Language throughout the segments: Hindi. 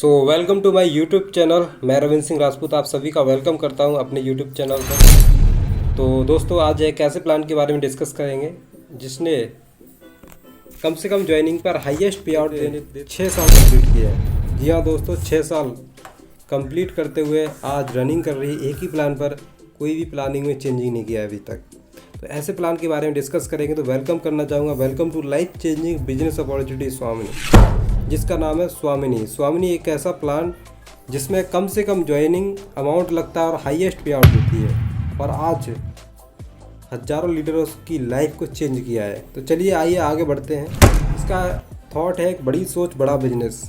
Welcome to my YouTube channel. मैं रविंद्र सिंह राजपूत आप सभी का वेलकम करता हूं अपने यूट्यूब चैनल पर। तो दोस्तों, आज एक ऐसे प्लान के बारे में डिस्कस करेंगे जिसने कम से कम ज्वाइनिंग पर हाईएस्ट पे आउट देने 6 साल कंप्लीट किए हैं। जी हाँ दोस्तों, 6 साल कंप्लीट करते हुए आज रनिंग कर रही एक ही प्लान पर, कोई भी प्लानिंग में चेंजिंग नहीं किया है अभी तक। तो ऐसे प्लान के बारे में डिस्कस करेंगे। तो वेलकम करना चाहूँगा, welcome to life changing business opportunity Swamini, जिसका नाम है स्वामिनी। स्वामिनी एक ऐसा प्लान जिसमें कम से कम ज्वाइनिंग अमाउंट लगता है और हाईएस्ट पे आउट देती है, और आज हज़ारों लीडरों की लाइफ को चेंज किया है। तो चलिए आइए आगे बढ़ते हैं। इसका थॉट है एक बड़ी सोच बड़ा बिजनेस।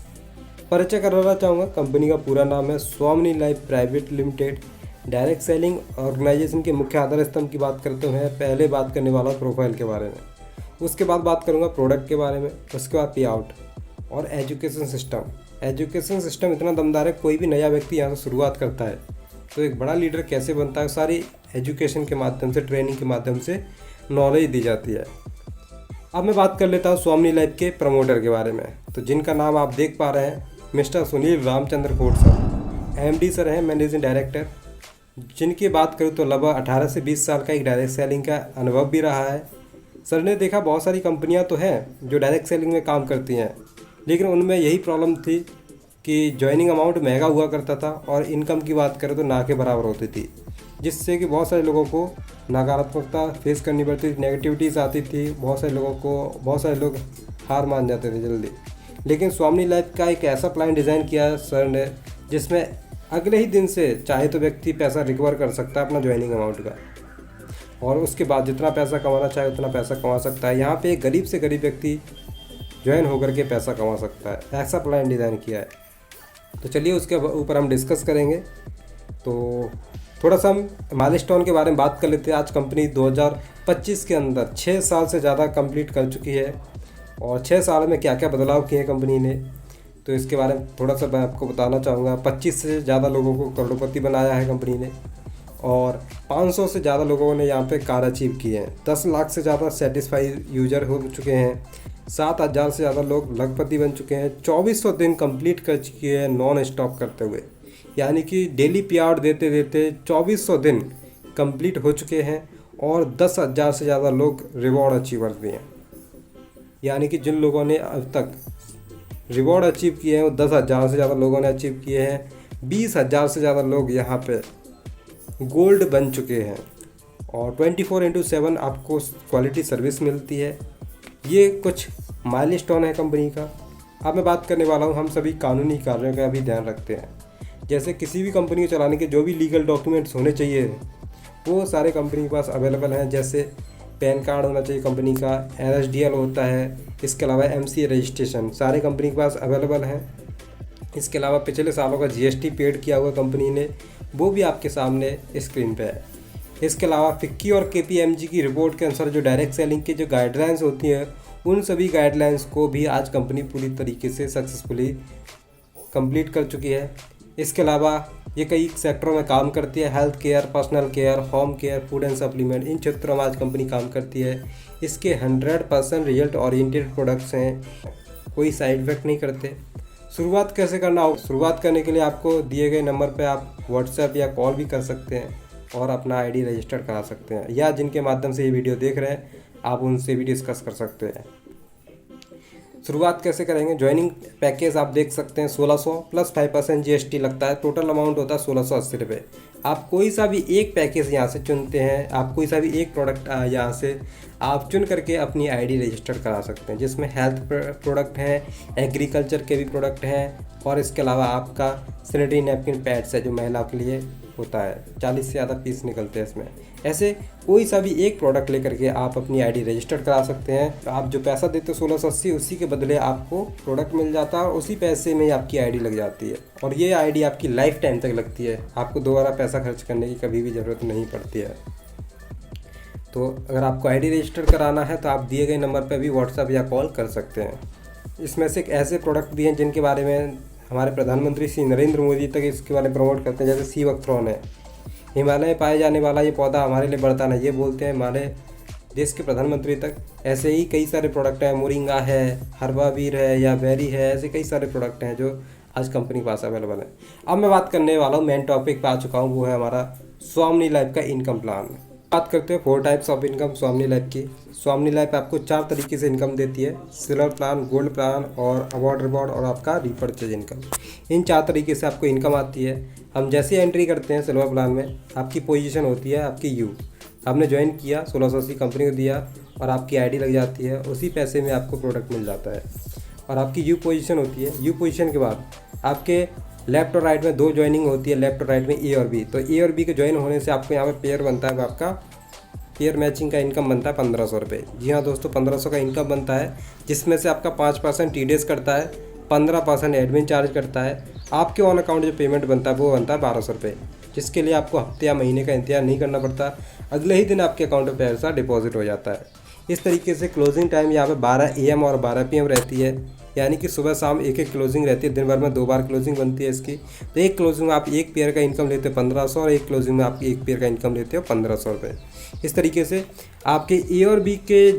परिचय कराना चाहूँगा, कंपनी का पूरा नाम है Swamini life private limited. Direct selling organisation के मुख्य आधार स्तंभ की बात करते हुए पहले बात करने वाला प्रोफाइल के बारे में, उसके बाद बात करूँगा प्रोडक्ट के बारे में, उसके बाद पे आउट और एजुकेशन सिस्टम। एजुकेशन सिस्टम इतना दमदार है, कोई भी नया व्यक्ति यहाँ से शुरुआत करता है तो एक बड़ा लीडर कैसे बनता है, सारी एजुकेशन के माध्यम से, ट्रेनिंग के माध्यम से नॉलेज दी जाती है। अब मैं बात कर लेता हूँ स्वामिनी लाइफ के प्रमोटर के बारे में। तो जिनका नाम आप देख पा रहे हैं, mister Sunil Ramchandra Kote sir, MD sir हैं, मैनेजिंग डायरेक्टर। जिनकी बात करूँ तो लगभग 18 से 20 साल का एक डायरेक्ट सेलिंग का अनुभव भी रहा है। सर ने देखा बहुत सारी कंपनियां तो हैं जो डायरेक्ट सेलिंग में काम करती हैं, लेकिन उनमें यही प्रॉब्लम थी कि जॉइनिंग अमाउंट महंगा हुआ करता था और इनकम की बात करें तो ना के बराबर होती थी, जिससे कि बहुत सारे लोगों को नकारात्मकता फेस करनी पड़ती थी, नेगेटिविटीज़ आती थी। बहुत सारे लोग हार मान जाते थे जल्दी। लेकिन स्वामिनी लाइफ का एक ऐसा प्लान डिज़ाइन किया है सर ने, जिसमें अगले ही दिन से चाहे तो व्यक्ति पैसा रिकवर कर सकता है अपना ज्वाइनिंग अमाउंट का, और उसके बाद जितना पैसा कमाना चाहे उतना पैसा कमा सकता है। यहाँ पे एक गरीब से गरीब व्यक्ति ज्वाइन होकर के पैसा कमा सकता है, ऐसा प्लान डिज़ाइन किया है। तो चलिए उसके ऊपर हम डिस्कस करेंगे। तो थोड़ा सा हम माइलस्टोन के बारे में बात कर लेते हैं। आज कंपनी 2025 के अंदर 6 साल से ज़्यादा कंप्लीट कर चुकी है, और 6 साल में क्या क्या बदलाव किए हैं कंपनी ने, तो इसके बारे में थोड़ा सा मैं आपको बताना चाहूँगा। 25 से ज़्यादा लोगों को करोड़पति बनाया है कंपनी ने, और 500 से ज़्यादा लोगों ने यहाँ पे कार अचीव किए हैं। 10 लाख से ज़्यादा सेटिस्फाइड यूजर हो चुके हैं। 7,000 से ज़्यादा लोग लखपति बन चुके हैं। 2400 दिन कंप्लीट कर चुके हैं नॉन स्टॉप करते हुए, यानी कि डेली पे आउट देते देते 2400 दिन कंप्लीट हो चुके हैं। और 10,000 से ज़्यादा लोग रिवॉर्ड अचीवर्स भी हैं, यानी कि जिन लोगों ने अब तक रिवॉर्ड अचीव किए हैं वो 10,000 से ज़्यादा लोगों ने अचीव किए हैं। 20,000 से ज़्यादा लोग यहाँ पे गोल्ड बन चुके हैं, और 24/7 आपको क्वालिटी सर्विस मिलती है। ये कुछ माइलस्टोन है कंपनी का। अब मैं बात करने वाला हूँ, हम सभी कानूनी कार्यों का भी ध्यान रखते हैं। जैसे किसी भी कंपनी को चलाने के जो भी लीगल डॉक्यूमेंट्स होने चाहिए वो सारे कंपनी के पास अवेलेबल हैं। जैसे पैन कार्ड होना चाहिए कंपनी का, NSDL होता है, इसके अलावा MCA रजिस्ट्रेशन सारे कंपनी के पास अवेलेबल हैं। इसके अलावा पिछले सालों का GST पेड किया हुआ कंपनी ने, वो भी आपके सामने स्क्रीन पे है। इसके अलावा फिक्की और KPMG की रिपोर्ट के अनुसार जो डायरेक्ट सेलिंग की जो गाइडलाइंस होती हैं, उन सभी गाइडलाइंस को भी आज कंपनी पूरी तरीके से सक्सेसफुली कंप्लीट कर चुकी है। इसके अलावा ये कई सेक्टरों में काम करती है, health care, personal care, home care, food and supplement, इन क्षेत्रों में आज कंपनी काम करती है। इसके 100% रिजल्ट ओरिएंटेड प्रोडक्ट्स हैं, कोई साइड इफेक्ट नहीं करते। शुरुआत कैसे करना हो? शुरुआत करने के लिए आपको दिए गए नंबर पे आप व्हाट्सएप या कॉल भी कर सकते हैं और अपना ID रजिस्टर करा सकते हैं, या जिनके माध्यम से ये वीडियो देख रहे हैं आप उनसे भी डिस्कस कर सकते हैं। शुरुआत कैसे करेंगे? ज्वाइनिंग पैकेज आप देख सकते हैं 1600 प्लस 5% GST लगता है, टोटल अमाउंट होता है 1680 रुपये। आप कोई सा भी एक पैकेज यहाँ से चुनते हैं, आप कोई सा भी एक प्रोडक्ट यहाँ से आप चुन करके अपनी ID रजिस्टर करा सकते हैं, जिसमें हेल्थ प्रोडक्ट हैं, एग्रीकल्चर के भी प्रोडक्ट हैं, और इसके अलावा आपका सैनिटरी नैपकिन पैड्स है जो महिलाओं के लिए होता है। 40 से ज़्यादा पीस निकलते हैं इसमें। ऐसे कोई सा भी एक प्रोडक्ट लेकर के आप अपनी ID रजिस्टर करा सकते हैं। आप जो पैसा देते हो 1680, उसी के बदले आपको प्रोडक्ट मिल जाता है, और उसी पैसे में ही आपकी ID लग जाती है, और ये ID आपकी लाइफ टाइम तक लगती है। आपको दोबारा पैसा खर्च करने की कभी भी ज़रूरत नहीं पड़ती है। तो अगर आपको ID रजिस्टर कराना है तो आप दिए गए नंबर पर भी व्हाट्सएप या कॉल कर सकते हैं। इसमें से एक ऐसे प्रोडक्ट भी हैं जिनके बारे में हमारे प्रधानमंत्री श्री नरेंद्र मोदी तक इसके बारे में प्रमोट करते हैं, जैसे सीवकथ्रॉन है। हिमालय में पाए जाने वाला ये पौधा हमारे लिए वरदान है, ये बोलते हैं हमारे देश के प्रधानमंत्री तक। ऐसे ही कई सारे प्रोडक्ट हैं, मोरिंगा है, हर्बावीर है या बेरी है, ऐसे कई सारे प्रोडक्ट हैं जो आज कंपनी के पास अवेलेबल है। अब मैं बात करने वाला हूँ मेन टॉपिक पे आ चुका हूँ, वो है हमारा स्वामिनी लाइफ का इनकम प्लान। बात करते हैं 4 टाइप्स ऑफ इनकम स्वामिनी लाइफ की। स्वामिनी लाइफ आपको 4 तरीके से इनकम देती है, सिल्वर प्लान, गोल्ड प्लान और अवॉर्ड रिवॉर्ड और आपका रिपर्चेज इनकम। इन 4 तरीके से आपको इनकम आती है। हम जैसे एंट्री करते हैं सिल्वर प्लान में, आपकी पोजीशन होती है आपकी यू, आपने ज्वाइन किया 1680 कंपनी को दिया और आपकी आईडी लग जाती है, उसी पैसे में आपको प्रोडक्ट मिल जाता है। और आपकी यू पोजीशन होती है। यू पोजीशन के बाद आपके लेफ्ट और राइट में 2 ज्वाइनिंग होती है, लेफ्ट और राइट में ए और बी। तो ए और बी के ज्वाइन होने से आपको यहाँ पे पेयर बनता है, आपका पेयर मैचिंग का इनकम बनता है 1500 रुपये। जी हाँ दोस्तों, 1500 का इनकम बनता है, जिसमें से आपका 5% टीडीएस करता है, 15% एडमिन चार्ज करता है। आपके ऑन अकाउंट जो पेमेंट बनता है वो बनता है 1200 रुपये, जिसके लिए आपको हफ्ते या महीने का इंतजार नहीं करना पड़ता, अगले ही दिन आपके अकाउंट में पैसा डिपॉजिट हो जाता है। इस तरीके से क्लोजिंग टाइम यहाँ पे 12 AM और 12 PM रहती है, यानी कि सुबह शाम एक क्लोजिंग रहती है। दिन भर में 2 बार क्लोजिंग बनती है इसकी। तो एक क्लोजिंग में आप एक पेयर का इनकम लेते हो 1500 और एक क्लोजिंग में आप एक पेयर का इनकम लेते हो 1500 रुपये। इस तरीके से आपके ए और बी के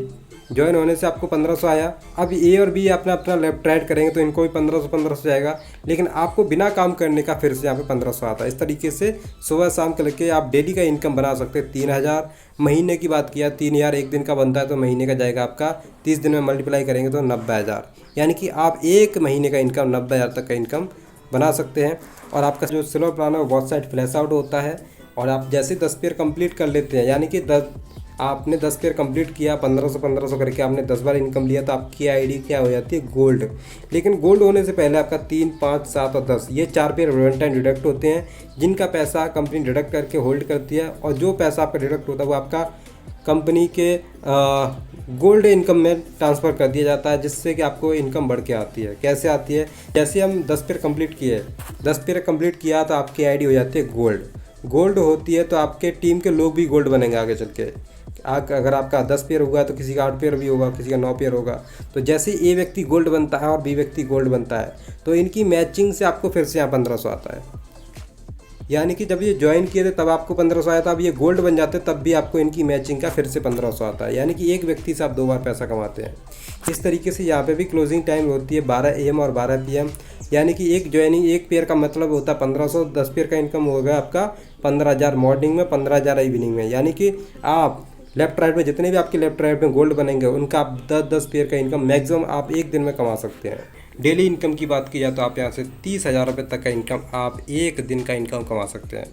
ज्वाइन होने से आपको 1500 आया। अब ए और बी अपना अपना लेफ्ट राइट करेंगे तो इनको भी 1500 जाएगा, लेकिन आपको बिना काम करने का फिर से यहाँ पे 1500 आता है। इस तरीके से सुबह शाम करके आप डेली का इनकम बना सकते हैं। 3000 महीने की बात किया, 3000 एक दिन का बनता है तो महीने का जाएगा आपका 30 दिन में मल्टीप्लाई करेंगे तो 90,000, यानी कि आप एक महीने का इनकम 90,000 तक का इनकम बना सकते हैं। और आपका जो सिल्वर प्लान है वो बहुत साइड फ्लैश आउट होता है। और आप जैसे 10 पेयर कंप्लीट कर लेते हैं, यानी कि आपने 10 पेयर कंप्लीट किया 1500 करके आपने 10 बार इनकम लिया, तो आपकी आईडी क्या हो जाती है, गोल्ड। लेकिन गोल्ड होने से पहले आपका 3, 5, 7 और 10 ये 4 पेयर वन टाइम डिडक्ट होते हैं, जिनका पैसा कंपनी डिडक्ट करके होल्ड करती है। और जो पैसा आपका डिडक्ट होता है वो आपका कंपनी के गोल्ड इनकम में ट्रांसफ़र कर दिया जाता है, जिससे कि आपको इनकम बढ़ के आती है। कैसे आती है, जैसे हम 10 पेयर कंप्लीट किए, 10 पेयर कंप्लीट किया तो आपकी आईडी हो जाती है गोल्ड। गोल्ड होती है तो आपके टीम के लोग भी गोल्ड बनेंगे आगे चल के। अगर आपका 10 पेयर हुआ तो किसी का 8 पेयर भी होगा, किसी का 9 पेयर होगा। तो जैसे ए व्यक्ति गोल्ड बनता है और बी व्यक्ति गोल्ड बनता है, तो इनकी मैचिंग से आपको फिर से यहाँ 1500 आता है। यानी कि जब ये ज्वाइन किए थे तब आपको 1500 आया था, अब ये गोल्ड बन जाते तब भी आपको इनकी मैचिंग का फिर से 1500 आता है। यानी कि एक व्यक्ति से आप 2 बार पैसा कमाते हैं। इस तरीके से यहाँ पे भी क्लोजिंग टाइम होती है 12 AM और 12 PM, यानी कि एक ज्वाइनिंग एक पेयर का मतलब होता है 1500। 10 पेयर का इनकम हो गया आपका 15,000 मॉर्निंग में, 15,000 इवनिंग में। यानी कि आप लेफ्ट राइट में जितने भी आपके लेफ्ट राइट में गोल्ड बनेंगे उनका आप 10-10 पेयर का इनकम मैक्सिमम आप एक दिन में कमा सकते हैं। डेली इनकम की बात की जाए तो आप यहाँ से 30,000 रुपये तक का इनकम आप एक दिन का इनकम कमा सकते हैं।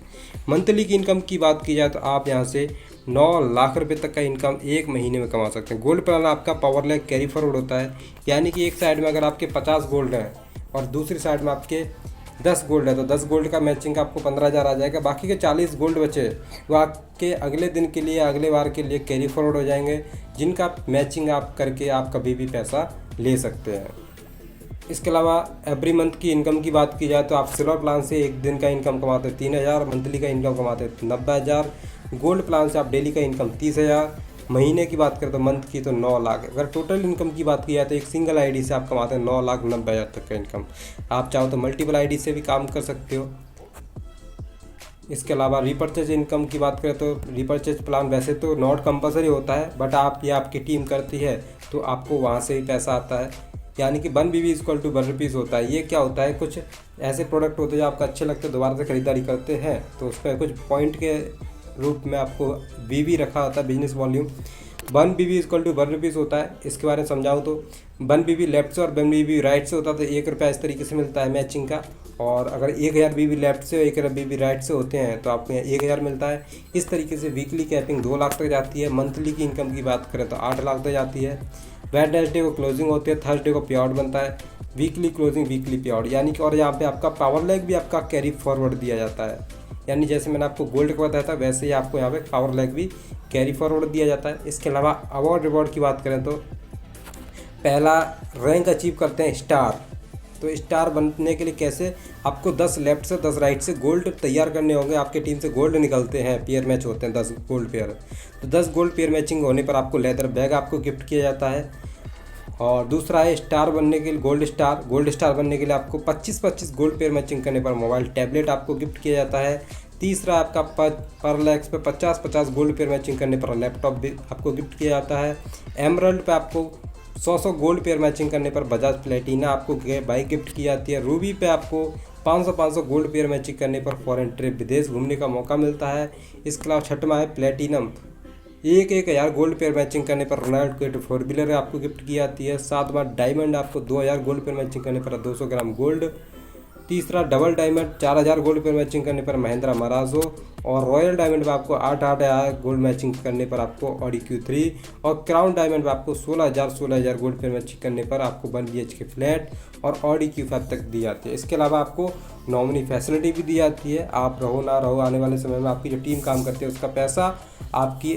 मंथली की इनकम की बात की जाए तो आप यहाँ से 9 लाख रुपये तक का इनकम एक महीने में कमा सकते हैं। गोल्ड प्लान आपका पावर लैग कैरी फॉरवर्ड होता है, यानी कि एक साइड में अगर आपके 50 गोल्ड हैं और दूसरी साइड में आपके 10 गोल्ड है, तो 10 गोल्ड का मैचिंग आपको 15,000 आ जाएगा। बाकी के 40 गोल्ड बचे वो आपके अगले दिन के लिए, अगले बार के लिए कैरी फॉरवर्ड हो जाएंगे, जिनका मैचिंग आप करके आप कभी भी पैसा ले सकते हैं। इसके अलावा एवरी मंथ की इनकम की बात की जाए तो आप सिल्वर प्लान से एक दिन का इनकम कमाते हैं 3,000, मंथली का इनकम कमाते हैं 90,000। गोल्ड प्लान से आप डेली का इनकम 30,000, महीने की बात करें तो मंथ की तो 9 लाख। अगर टोटल इनकम की बात की जाए तो एक सिंगल आईडी से आप कमाते हैं 9,90,000 तक का इनकम। आप चाहो तो मल्टीपल आईडी से भी काम कर सकते हो। इसके अलावा रिपर्चेज इनकम की बात करें तो रिपर्चेज प्लान वैसे तो नॉट कंपलसरी होता है, बट आप या आपकी टीम करती है तो आपको वहाँ से ही पैसा आता है। यानी कि 1 BB = 1 रुपीज़ होता है। ये क्या होता है, कुछ ऐसे प्रोडक्ट होते हैं जो आपको अच्छे लगते हैं, दोबारा से खरीदारी करते हैं तो उस पर कुछ पॉइंट के रूप में आपको BB रखा होता है, बिजनेस वॉल्यूम। 1 BB = 1 रुपीज़ होता है। इसके बारे में समझाऊँ तो 1 BB लेफ्ट से और 1 BB राइट से होता है तो 1 रुपया इस तरीके से मिलता है मैचिंग का। और अगर 1000 BB लेफ्ट से और 1000 BB राइट से होते हैं तो आपको 1000 मिलता है। इस तरीके से वीकली कैपिंग 2 लाख तक जाती है। मंथली की इनकम की बात करें तो 8 लाख तक जाती है। वेडनेसडे को क्लोजिंग होती है, थर्सडे को पे आउट बनता है, वीकली क्लोजिंग वीकली पे आउट। यानी कि और यहाँ पे आपका पावर लैग भी आपका कैरी फॉरवर्ड दिया जाता है। यानी जैसे मैंने आपको गोल्ड का बताया था वैसे ही आपको यहाँ पे पावर लैग भी कैरी फॉरवर्ड दिया जाता है। इसके अलावा अवार्ड रिवॉर्ड की बात करें तो पहला रैंक अचीव करते हैं स्टार। तो स्टार बनने के लिए कैसे, आपको 10 लेफ्ट से 10 राइट से गोल्ड तैयार करने होंगे। आपके टीम से गोल्ड निकलते हैं, पेयर मैच होते हैं 10 गोल्ड पेयर। तो 10 गोल्ड पेयर मैचिंग होने पर आपको लेदर बैग आपको गिफ्ट किया जाता है। और दूसरा है स्टार बनने के लिए गोल्ड स्टार बनने के लिए आपको 25-25 गोल्ड पेयर मैचिंग करने पर मोबाइल टैबलेट आपको गिफ्ट किया जाता है। तीसरा आपका पर लैक्स पे 50-50 गोल्ड पेयर मैचिंग करने पर लैपटॉप भी आपको गिफ्ट किया जाता है। एमरल्ड पे आपको 100 गोल्ड पेयर मैचिंग करने पर बजाज प्लेटिना आपको बाइक गिफ्ट की जाती है। रूबी पे आपको 500 गोल्ड पेयर मैचिंग करने पर फॉरेन ट्रिप विदेश घूमने का मौका मिलता है। इसके अलावा छठवां है प्लेटिनम, 1,000 गोल्ड पेयर मैचिंग करने पर रोनाल्ड क्विड 4 व्हीलर आपको गिफ्ट की जाती है। सातवां डायमंड, आपको 2,000 गोल्ड पेयर मैचिंग करने पर 200 ग्राम गोल्ड। तीसरा double diamond, 4,000 gold pair matching करने पर महिंद्रा मराजो। और रॉयल डायमंड में आपको 8,000 गोल्ड मैचिंग करने पर आपको ऑडी Q3। और क्राउन डायमंड में आपको 16,000 गोल्ड पेयर मैचिंग करने पर आपको 1 BHK फ्लैट और ऑडी Q5 तक दी जाती है। इसके अलावा आपको नॉमिनी फैसिलिटी भी दी जाती है। आप रहो ना रहो, आने वाले समय में आपकी जो टीम काम करती है उसका पैसा आपकी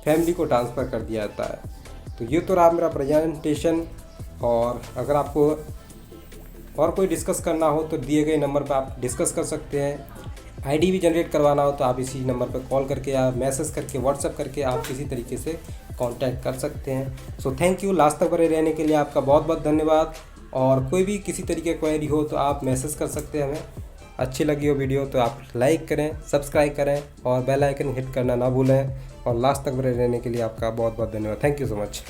फैमिली को ट्रांसफ़र कर दिया जाता है। तो ये तो रहा मेरा प्रेजेंटेशन। और अगर आपको और कोई डिस्कस करना हो तो दिए गए नंबर पर आप डिस्कस कर सकते हैं। आईडी भी जनरेट करवाना हो तो आप इसी नंबर पर कॉल करके या मैसेज करके व्हाट्सएप करके आप किसी तरीके से कांटेक्ट कर सकते हैं। सो थैंक यू, लास्ट तक बने रहने के लिए आपका बहुत बहुत धन्यवाद। और कोई भी किसी तरीके की क्वेरी हो तो आप मैसेज कर सकते हैं हमें। अच्छी लगी हो वीडियो तो आप लाइक करें, सब्सक्राइब करें और बेल आइकन हिट करना ना भूलें। और लास्ट तक बने रहने के लिए आपका बहुत बहुत धन्यवाद। Thank you so much.